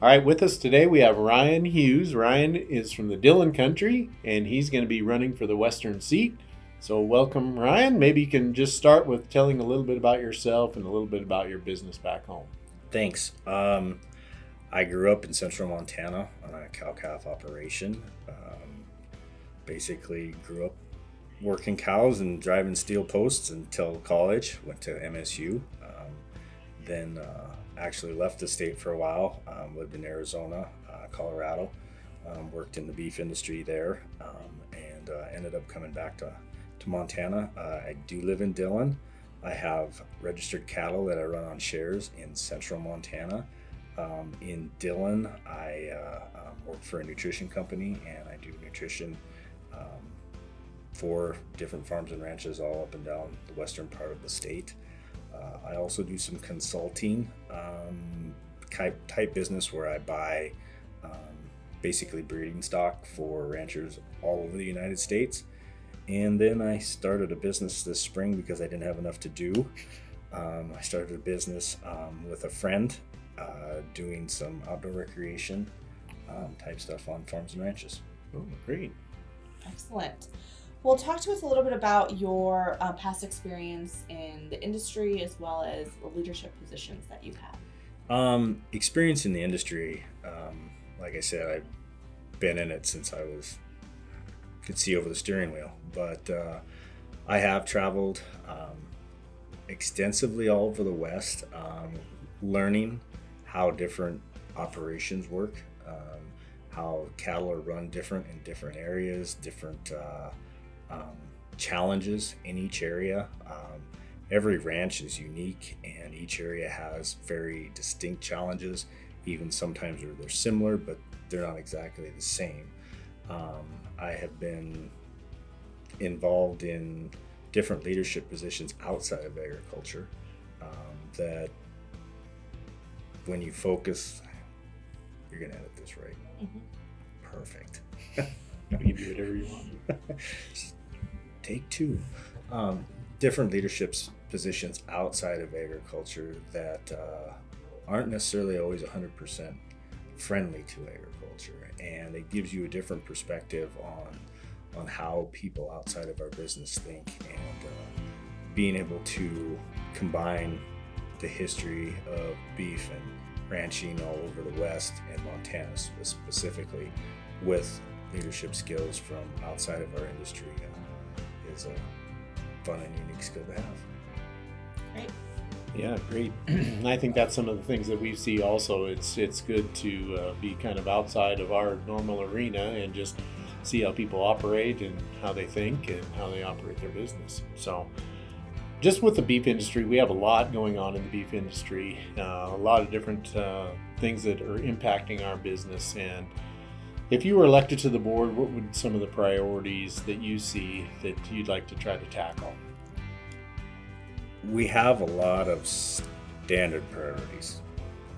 All right, with us today we have Ryan Hughes. Ryan is from the Dillon country and he's going to be running for the Western seat. So welcome, Ryan. Maybe you can just start with telling a little bit about yourself and a little bit about your business back home. Thanks. I grew up in central Montana on a cow-calf operation. Basically grew up working cows and driving steel posts until college. Went to MSU. Then actually left the state for a while. Lived in Arizona, Colorado. Worked in the beef industry there, and ended up coming back to Montana. I do live in Dillon. I have registered cattle that I run on shares in central Montana. In Dillon, I work for a nutrition company, and I do nutrition for different farms and ranches all up and down the western part of the state. I also do some consulting type business where I buy basically breeding stock for ranchers all over the United States. And then I started a business this spring because I didn't have enough to do. I started a business with a friend doing some outdoor recreation type stuff on farms and ranches. Oh, great. Excellent. Well, talk to us a little bit about your past experience in the industry as well as the leadership positions that you've had. Experience in the industry, like I said, I've been in it since I could see over the steering wheel. But I have traveled extensively all over the West, learning how different operations work, how cattle are run different in different areas, different challenges in each area. Every ranch is unique, and each area has very distinct challenges. Even sometimes they're similar, but they're not exactly the same. I have been involved in different leadership positions outside of agriculture that when you focus, you're going to edit this right. Mm-hmm. Perfect. You can do whatever you want. Take two. Different leadership positions outside of agriculture that aren't necessarily always 100% friendly to agriculture, and it gives you a different perspective on how people outside of our business think, and being able to combine the history of beef and ranching all over the West and Montana specifically with leadership skills from outside of our industry is a fun and unique skill to have. Great. Yeah, great. I think that's some of the things that we see also. It's good to be kind of outside of our normal arena and just see how people operate and how they think and how they operate their business. So just with the beef industry, we have a lot going on in the beef industry, a lot of different things that are impacting our business. And if you were elected to the board, what would some of the priorities that you see that you'd like to try to tackle? We have a lot of standard priorities,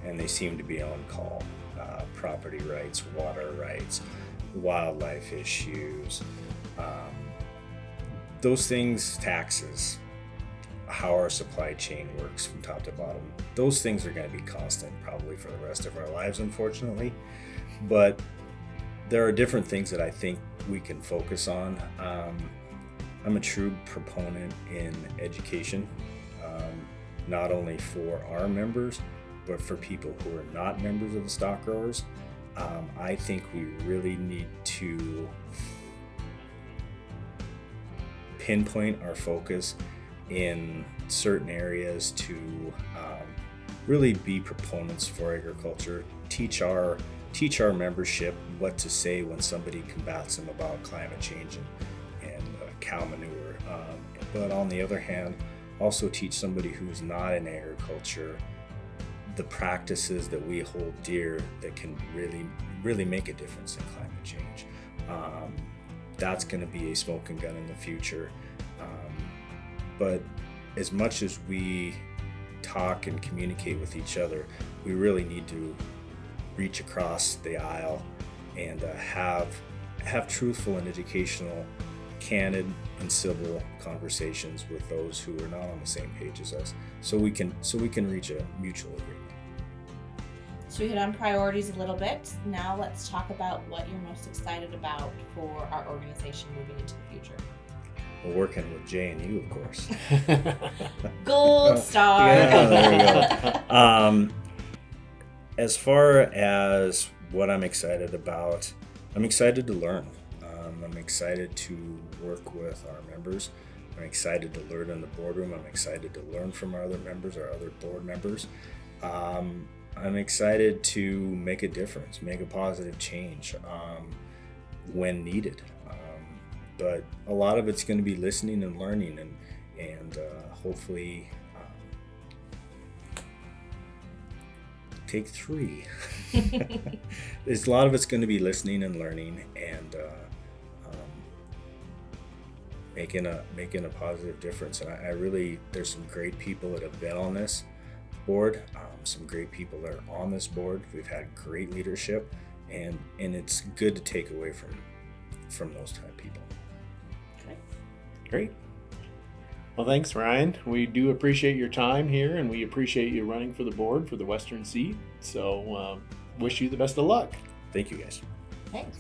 and they seem to be on call. Property rights, water rights, wildlife issues, those things, taxes, how our supply chain works from top to bottom. Those things are going to be constant probably for the rest of our lives, unfortunately. But there are different things that I think we can focus on. I'm a true proponent in education, not only for our members, but for people who are not members of the stock growers. I think we really need to pinpoint our focus in certain areas to really be proponents for agriculture, teach our membership what to say when somebody combats them about climate change and cow manure. But on the other hand, also teach somebody who's not in agriculture the practices that we hold dear that can really make a difference in climate change. That's going to be a smoking gun in the future. But as much as we talk and communicate with each other, we really need to reach across the aisle and have truthful and educational, candid and civil conversations with those who are not on the same page as us, so we can reach a mutual agreement. So we hit on priorities a little bit. Now let's talk about what you're most excited about for our organization moving into the future. We're working with J&U, of course. Gold star. Yeah, there we go. As far as what I'm excited about, I'm excited to learn. I'm excited to work with our members. I'm excited to learn in the boardroom. I'm excited to learn from our other members, our other board members. I'm excited to make a difference, make a positive change when needed. But a lot of it's going to be listening and learning, and hopefully take 3. There's a lot of it's going to be listening and learning, and making a positive difference. And I really, there's some great people that have been on this board, some great people that are on this board. We've had great leadership, and it's good to take away from those type of people. Great. Well, thanks, Ryan. We do appreciate your time here, and we appreciate you running for the board for the Western seat. So wish you the best of luck. Thank you, guys. Thanks.